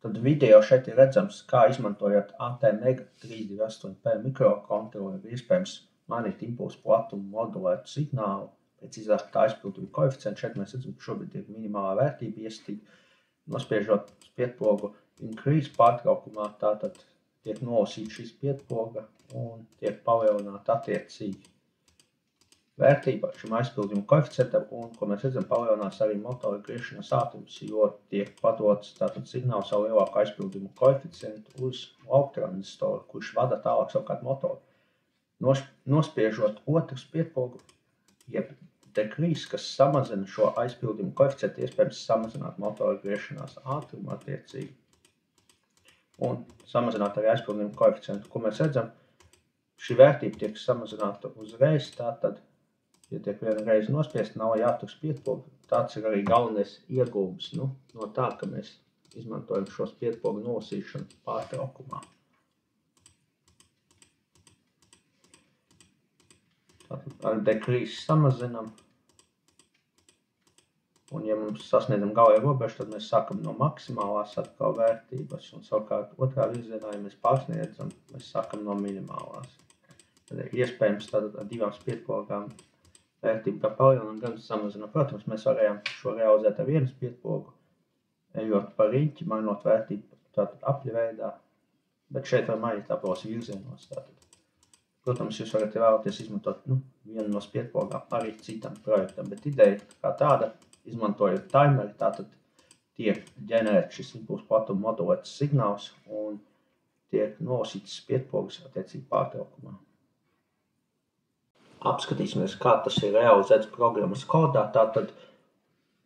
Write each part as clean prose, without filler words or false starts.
Tad video šeit ir redzams, kā izmantojot ATmega328P mikrokontroleru ir iespējams mainīt impulsu platumu modulētu signālu, precīzāk tā aizpildījuma koeficientu. Šeit mēs redzam, ka šobrīd ir minimālā vērtība iesaistīta. Nospiežot spiedpogu increase pārtraukumā, tātad tiek nolasīta šī spiedpoga un tiek palielināta attiecīgi vērtība šim aizpildījuma koeficientam, un, ko mēs redzam, palielinās arī motora griešanas ātrums, jo tiek padots tātad signāls ar lielāku aizpildījuma koeficientu uz lauktranzistoru, kurš vada tālāk savukārt motoru. Nospiežot otru spiedpogu, jeb decrease, kas samazina šo aizpildījuma koeficientu, iespējams samazināt motora griešanās ātrumu attiecīgi un samazināt arī aizpildījuma koeficientu. Ko mēs redzam, šī vērtība tiek samazināta uzreiz, tātad, ja tiek viena reize nospiest, nav jātur spiedpogu. Tāds ir arī galvenais iegūms no tā, ka mēs izmantojam šo spiedpogu nolasīšanu pārtraukumā. Tātad ar decrease samazinam. Un ja mums sasniedzam galējo robežu, tad mēs sākam no maksimālās atkal vērtības. Un savukārt otrā virzienā, ja mēs pārsniedzam, mēs sākam no minimālās. Tad ir iespējams tātad ar divām spiedpogām vērtību kā palielinām, gan samazinām. Protams, mēs varējām šo realizēt ar vienu spiedpogu, ejot pa riņķi, mainot vērtību tātad apļa veidā, bet šeit var mainīt abos virzienos. Tātad. Protams, jūs varat vēlaties izmantot vienu no spiedpogām arī citam projektam, bet ideja kā tāda, izmantojot timeri, tātad tiek ģenerēt šis impulsu platumu modulēts signāls un tiek nolasīts spiedpogas attiecīgi pārtraukumā. Apskatīsimies, kā tas ir realizēts programmas kodā. Tātad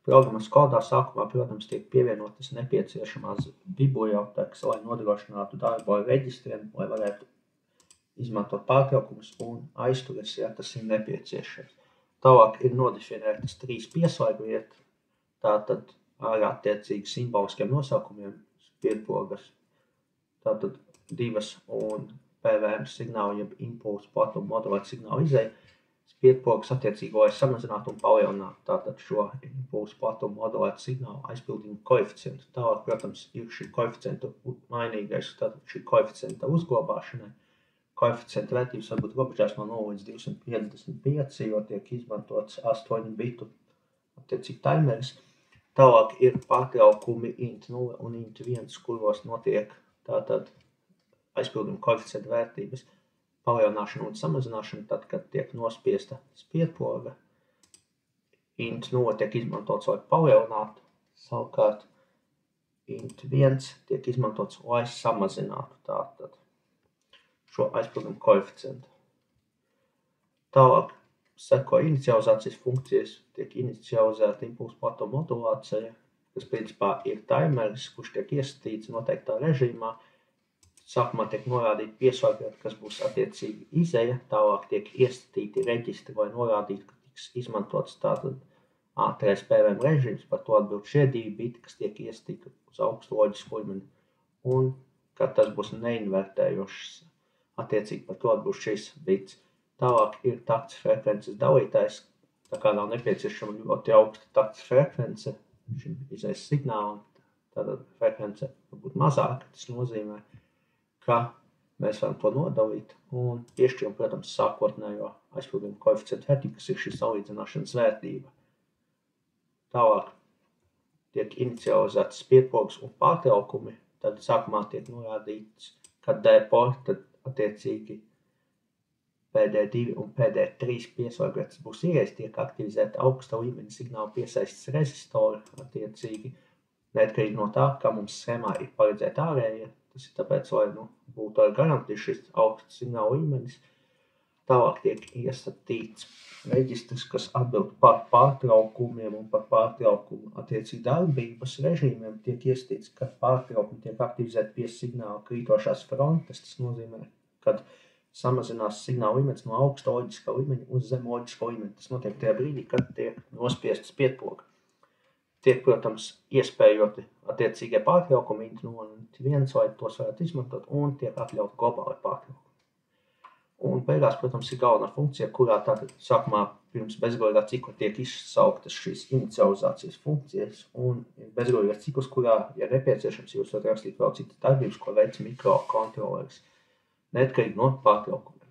programmas kodā sākumā, protams, tiek pievienotas nepieciešamās bibliotēkas, lai nodrošinātu darbu ar reģistriem, lai varētu izmantot pārtraukumus un aizturas, ja tas ir nepieciešams. Tālāk ir nodefinētas 3 pieslēgu vietas, tātad ar attiecīgi simboliskiem nosaukumiem spiedpogas, tātad 2 un PVM signālu, jeb impulsu platumu modulēt signālu izēju, spiedpogas attiecīgi, lai samazinātu un palielinātu tātad šo impulsu platumu modulēt signālu aizpildījumu koeficientu. Tālāk, protams, ir šī koeficientu mainīgais, tātad šī koeficienta uzglabāšanai. Koeficienta vērtības var būt robežās no 0 līdz 255, jo tiek izmantots 8 bitu attiecīgi timeris. Tālāk ir pārtraukumi int0 un int1, kuros notiek tātad aizpildījuma koeficienta vērtības palielināšana un samazināšana, tad, kad tiek nospiesta spiedpoga. Int0 tiek izmantots, lai palielinātu, savukārt int1 tiek izmantots, lai samazinātu tātad šo aizpildījumu koeficientu. Tālāk seko inicializācijas funkcijas, tiek inicializēta impulsu platumu modulācija, kas principā ir timeris, kurš tiek iesaistīts noteiktā režīmā. Sākumā tiek norādīta pieslēgvieta, kas būs attiecīgi izeja, tālāk tiek iesaistīti reģistri, lai norādītu, ka tiks izmantots tātad ātrais PVM režīms, par to atbild šie 2 biti, kas tiek iesaistīti uz augstu loģisku līmeni, un ka tas būs neinvertējošs, attiecīgi par to atbild šis bits. Tālāk ir takts frekvences dalītājs, tā kā nav nepieciešama ļoti augsta takts frekvence šim izejas signālam, tātad frekvence var būt mazāka, tas nozīmē, ka mēs varam to nodalīt un piešķiram, protams, sākotnējo aizpildījumu koeficientu vērtību, kas ir šī salīdzināšanas vērtība. Tālāk tiek inicializētas spiedpogas un pārtraukumi, tad sākumā tiek norādīts, ka D-port, tad attiecīgi PD2 un PD3 pieslēgvietas būs ieejas, tiek aktivizēta augsta līmeņa signāla piesaistes rezistori, attiecīgi neatkarīgi no tā, kā mums schēmā ir paredzēta ārējie. Tas ir tāpēc, lai būtu ar garantiju šis augsts signāla līmenis. Tālāk tiek iesaistīts reģistrs, kas atbild par pārtraukumiem un par pārtraukumu attiecīgi darbības režīmiem. Tiek iesaistīts, ka pārtraukumi tiek aktivizēti pie signāla krītošās frontes. Tas nozīmē, kad samazinās signāla līmenis no augsta loģiskā līmeņa uz zem loģiskā līmeņa. Tas notiek tajā brīdī, kad tiek nospiesta spiedpoga. Tiek, protams, iespējoti attiecīgie pārtraukumi int0 un int1, lai tos varētu izmantot, un tiek atļaut globāli pārtraukumi. Un beigās, protams, ir galvenā funkcija, kurā tātad sākumā pirms bezgalīgā cikla tiek izsauktas šīs inicializācijas funkcijas, un ir bezgalīgais cikls, kurā, ja nepieciešams, jūs varat rakstīt vēl citas darbības, ko veic mikrokontroleris, neatkarīgi no pārtraukuma.